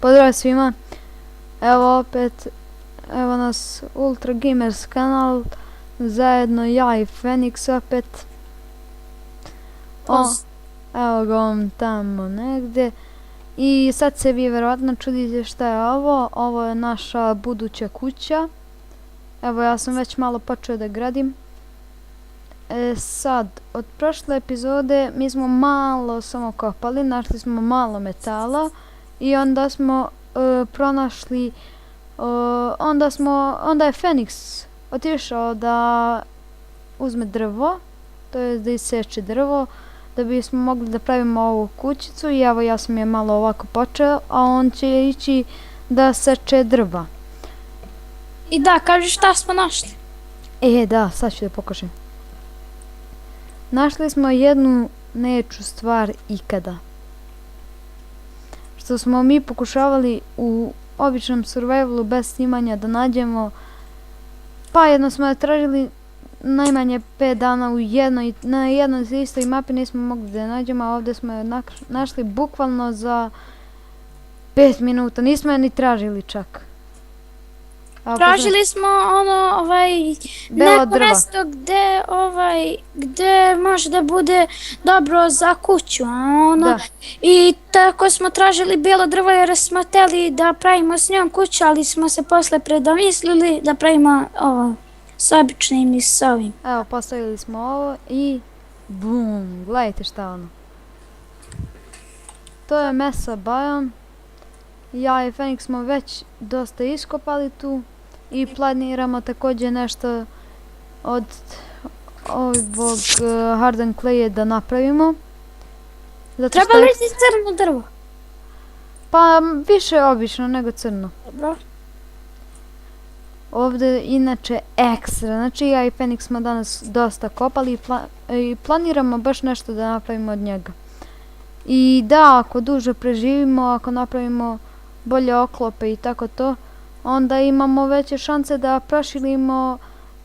Pozdrav svima. Evo opet, evo nas Ultra Gamers kanal, zajedno ja i Fenix opet. Evo ga on tamo negdje. I sad se vi vjerojatno čudite šta je ovo. Ovo je naša buduća kuća. Evo ja sam već malo počeo da gradim. Sad, od prošle epizode mi smo malo samo kopali, našli smo malo metala i onda smo pronašli, onda je Fenix otišao da uzme drvo, to je da iseče drvo, da bismo mogli da pravimo ovu kućicu i evo ja sam je malo ovako počeo, a on će ići da seče drva. I da, kaži šta smo našli. Da, sad ću da pokažem. Našli smo jednu najjaču stvar ikada. Što smo mi pokušavali u običnom survivalu bez snimanja da nađemo. Pa jedno smo je tražili najmanje 5 dana na jednoj istoj mapi nismo mogli da je nađemo, a ovdje smo je našli bukvalno za 5 minuta. Nismo je ni tražili čak. Tražili smo neko mjesto gdje može da bude dobro za kuću, i tako smo tražili bijelo drvo jer smo htjeli da pravimo s njom kuću, ali smo se posle predomislili da pravimo ovo s običnim i s ovim. Evo, postavili smo ovo i bum, gledajte šta ono. To je mesa biome. Ja i Fenix smo već dosta iskopali tu i planiramo također nešto od ovog harden clay da napravimo. Treba li ti crno drvo? Pa više obično nego crno. Dobro. Ovdje inače ekstra, znači ja i Fenix smo danas dosta kopali i planiramo baš nešto da napravimo od njega. I da, ako duže preživimo, ako napravimo bolje oklope i tako to, onda imamo veće šanse da proširimo.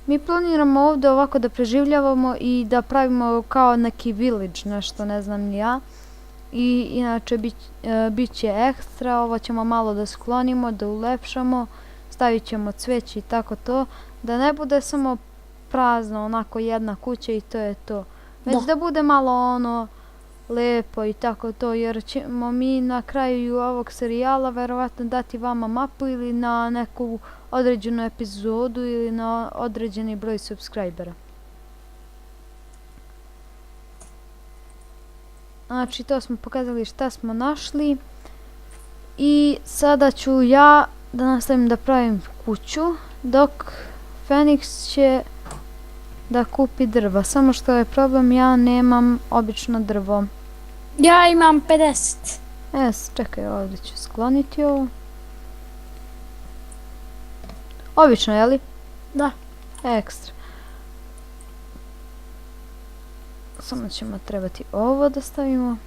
Mi planiramo ovdje ovako da preživljavamo i da pravimo kao neki village, nešto ne znam ni ja. I inače bit će ekstra, ovo ćemo malo da sklonimo, da ulepšamo, stavit ćemo cveće i tako to, da ne bude samo prazno onako jedna kuća i to je to. Već da bude malo ono lepo i tako to, jer ćemo mi na kraju ovog serijala verovatno dati vama mapu ili na neku određenu epizodu ili na određeni broj subscribera. Znači to smo pokazali šta smo našli i sada ću ja da nastavim da pravim kuću dok Fenix će da kupi drva, samo što je problem, ja nemam obično drvo. Ja imam 50. Čekaj, ovdje ću skloniti ovo. Obično, jeli? Da. Ekstra. Samo ćemo trebati ovo da stavimo.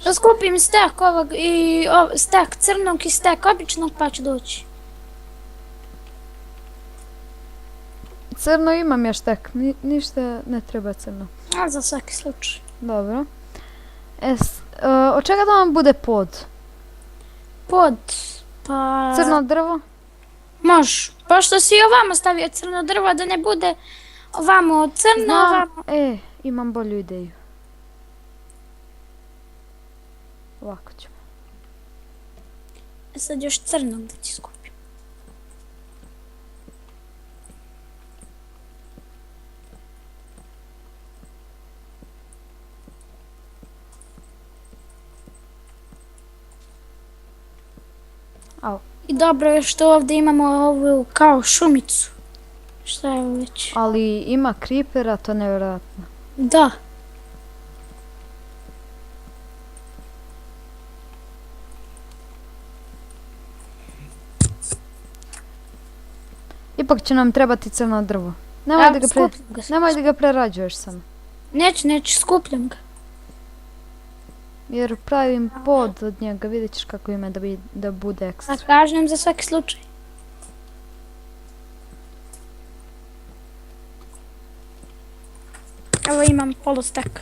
Da skupim stek ovog i stek crnog i stek običnog pa ću doći. Crno imam još tek, ništa ne treba crno. A za svaki slučaj. Dobro. Od čega da vam bude pod? Pod, pa... Crno drvo? Može, pošto si ovamo stavio crno drvo da ne bude ovamo crno, ovamo... Imam bolju ideju. Ovako ćemo. Sad još crnog da ti skupim. I dobro je što ovdje imamo ovu kao šumicu. Šta je ovo već? Ali ima creepera, to nevjerojatno. Da. Ipak će nam trebati crno drvo. Nemoj da ga prerađuješ samo. Neću, skupljam ga. Jer pravim pod od njega, vidjet ćeš kako ima da bude ekstra. A kažem za svaki slučaj. Evo imam polostek.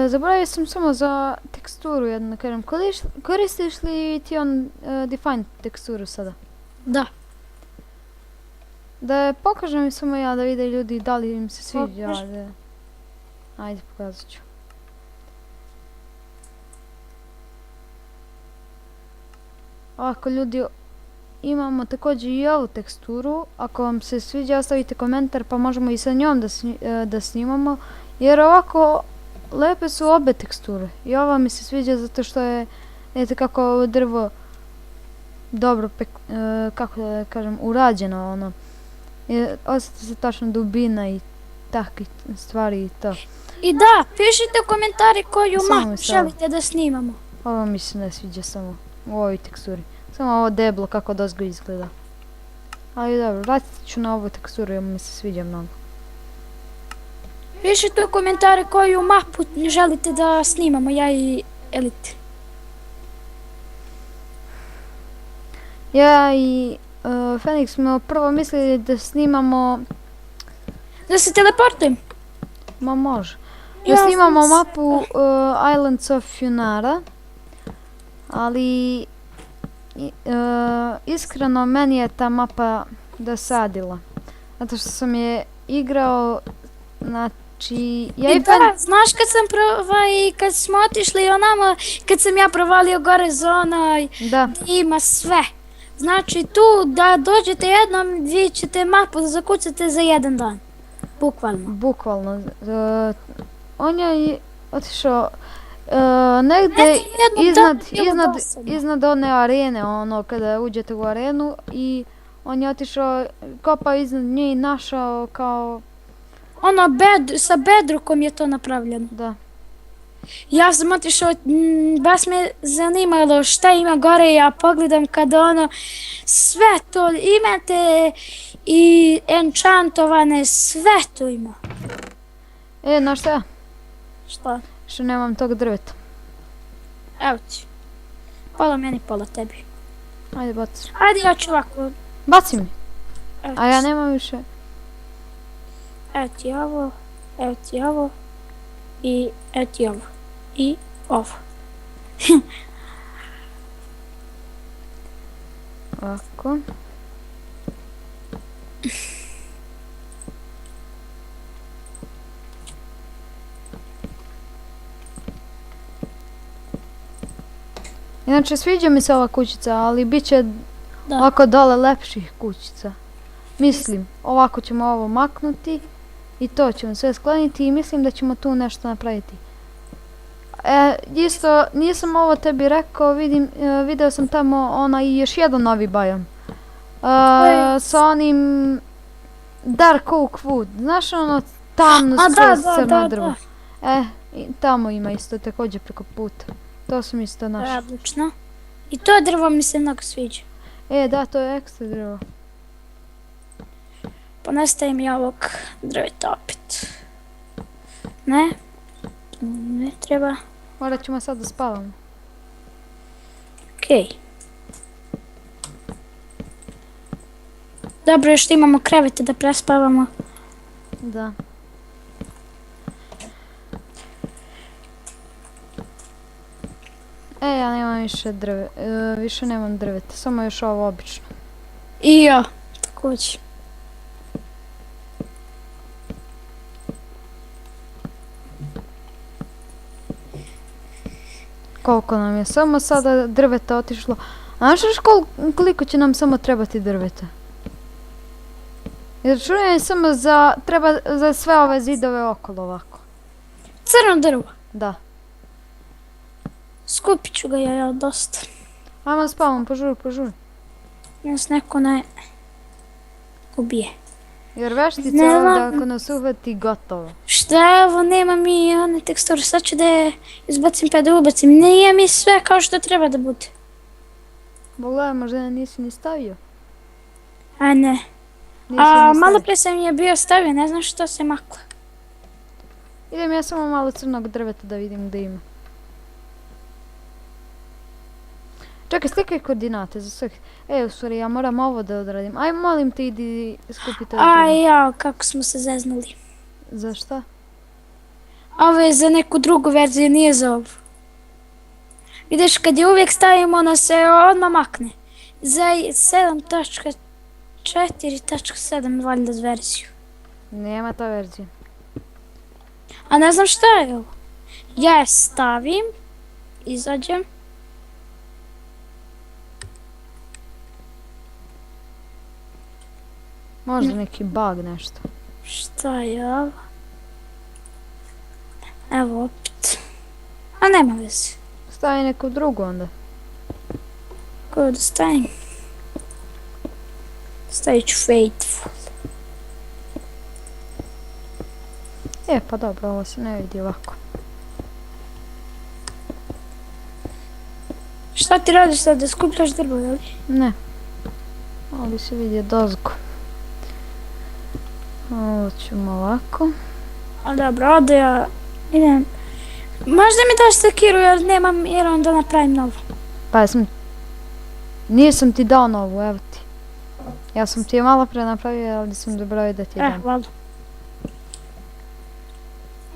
Zaboravio sam samo za teksturu jedno da kažem. Koristiš li ti Define teksturu sada? Da. Da je pokažem mi samo ja da vide ljudi da li im se sviđa. Pokaži. Ajde, pokazat ću. Ovako ljudi, imamo također i ovu teksturu. Ako vam se sviđa, ostavite komentar pa možemo i sa njom da snimamo. Jer ovako lepe su obe teksture. I ova mi se sviđa zato što je, vidite kako ovo drvo dobro, kako da kažem, urađeno ono. Osjeti se tačno dubina i takve stvari i to. I da, pišite u komentari koju Samo mapu mi stavim. želite da snimamo. Ovo mi se ne sviđa samo u ovoj teksturi. Samo ovo deblo kako dozgo izgleda. Ali dobro, vratit ću na ovu teksturu jer mi se sviđa mnogo. Pišite u komentari koju mapu želite da snimamo, ja i Elite. Ja i Fenix smo prvo mislili da snimamo, Da se teleportujem. ma može, da Ja sam snimamo s- mapu Islands of Funara, ali iskreno meni je ta mapa dosadila. Zato što sam je igrao, znači, ja I i da, znaš kad sam kad smo otišli onamo, kad sam ja provalio gore zona da, ima sve. Znači tu da dođete jednom, vi ćete mapu da zakucate za jedan dan. Bukvalno. bukvalno. On je otišao negdje jednom danu bilo iznad, dosadno. iznad one arene, ono kada uđete u arenu i on je otišao, kopao iznad nje i našao kao, Ono, sa bedrukom je to napravljeno. da. Ja sam otišao, baš me zanimalo šta ima gore, ja pogledam kada ono, sve to imate i enchantovane, sve to ima. Znaš šta ja? Šta? Što nemam tog drveta. Evo ti. Pola meni, pola tebi. Ajde, baci. Ajde, ja ću ovako. Baci mi. Evo A ja ti. nemam više. Evo ti ovo, evo ti ovo i evo ti ovo. I ovo. Ovako. Inače, sviđa mi se ova kućica, ali bit će Da. ovako dole lepših kućica. Mislim, ovako ćemo ovo maknuti i to ćemo sve skloniti i mislim da ćemo tu nešto napraviti. Isto, nisam ovo tebi rekao, video sam tamo onaj još jedan novi bajom. Sa onim Dark Oak Wood, znaš ono tamno A, skroz da, crno da, drvo. da. I tamo ima isto također preko puta. To sam isto našao. Odlično. I to drvo mi se mnogo sviđa. Da, to je ekstra drvo. Pa nastavim ja ovog drveta opet. Ne? Ne treba. Morat ćemo sad da spavamo. Okej. Dobro je što imamo krevete da prespavamo. Da. Ja nemam više nemam drveta, samo još ovo obično. I ja, također. Koliko nam je samo sada drveta otišlo. A znaš koliko će nam samo trebati drveta? Jer čujem samo treba za sve ove zidove okolo ovako. Crno drvo. Da. Skupit ću ga ja dosta. Ajmo spavamo, požuri. Nas neko ne ubije. Jer veštica Ne ovdje znam. ako nas uhvati gotovo. Šta, evo, nema mi one teksture, sad ću da je izbacim pa da ubacim. Nije mi sve kao što treba da bude. Pogledaj, možda nisi ni stavio. A ne. Nisi ni A stavio. malo prije sam je bio stavio, ne znam što se maklo. Idem ja samo malo crnog drveta da vidim gdje ima. Čekaj, slikaj koordinate za svih. U stvari, ja moram ovo da odradim. Aj, molim te, idi skupi to. A ja, kako smo se zeznuli. Za šta? Ovo je za neku drugu verziju, nije za ovu. Vidiš, kad je uvijek stavimo, ona se odmah makne. Za 7.4.7 valjda verziju. Nema ta verzija. A ne znam šta je ovo. Ja je stavim, izađem. Možda neki bug nešto. Šta je ovo? Evo opet. A nema veze. Stavi neku drugu onda. Koju da stavim? Stavit ću Faithful. Pa dobro, ovo se ne vidi ovako. Šta ti radiš sad, da skupljaš drvo, jel? Ne. Ovdje se vidi dozgo. Ovo ćemo ovako. A dobro, ode ja idem. Možda mi daš sekiru jer nemam, jer onda napravim novu. Pa nisam ti dao novu, evo ti. Ja sam ti je malo pre napravio, ali sam zaboravio da ti je dam. Hvala.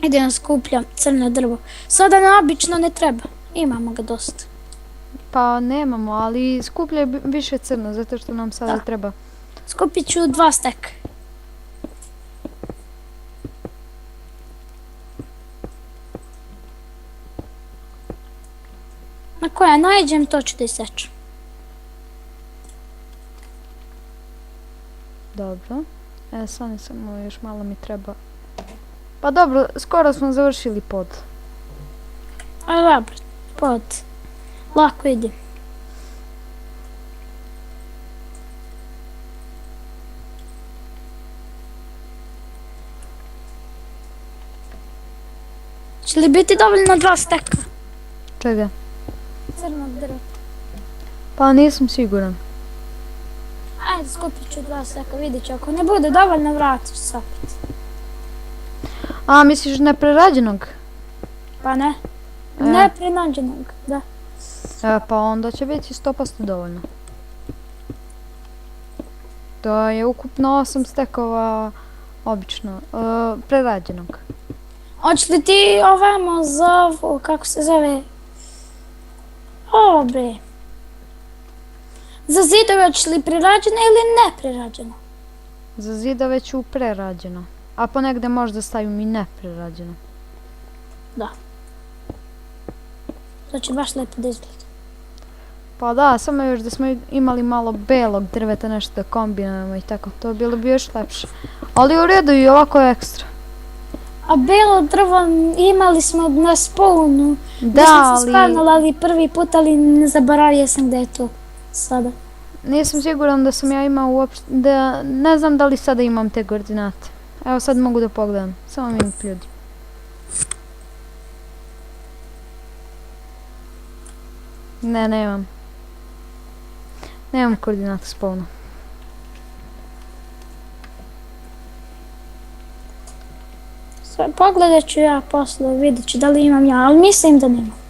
Idem skupljam crno drvo. Sada nam obično ne treba. Imamo ga dosta. Pa nemamo, ali skupljaj više crno, zato što nam sada treba. Skupit ću 2 steka. Na koja nađem, to ću da isečem. Dobro. Sad samo još malo mi treba. Pa dobro, skoro smo završili pod. A dobro, pod. Lako ide. Će li biti dovoljno 2 steka? Čega? Crnog drva. Pa nisam siguran. Ajde, skupit ću 2 steka, vidit ću. Ako ne bude dovoljno, vratiš se opet. A, misliš neprerađenog? Pa ne. Neprenađenog, da. Pa onda će biti 100% dovoljno. To je ukupno 8 stekova obično, prerađenog. Hoće li ti ovamo zovu, kako se zove? Ovo bre. Za zidove hoće li prerađeno ili neprerađeno? Za zidove ću prerađeno. A ponegde možda stavim i neprerađeno. Da. To će baš lepo da izgleda. Pa da, samo još da smo imali malo belog drveta, nešto da kombinujemo i tako, to bilo bi još lepše. Ali u redu i ovako je ekstra. A belo drvo imali smo na spawnu. Da, smo se spawnali prvi put, ali ne zaboravio sam gdje je to sada. Nisam siguran da sam ja imao uopšte, da ne znam da li sada imam te koordinate. Evo sad mogu da pogledam, samo minut ljudi. Ne, nemam. Nemam koordinate spawna. Pogledat ću ja posle, vidjet ću da li imam ja, ali mislim da nemam.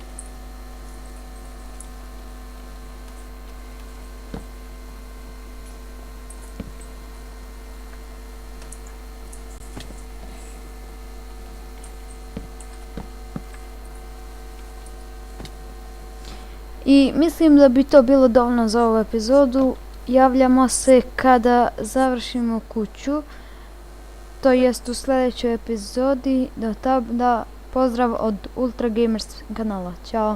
I mislim da bi to bilo dovoljno za ovu epizodu. Javljamo se kada završimo kuću. To jest u sljedećoj epizodi. Do tada pozdrav od Ultra Gamers kanala. Ćao.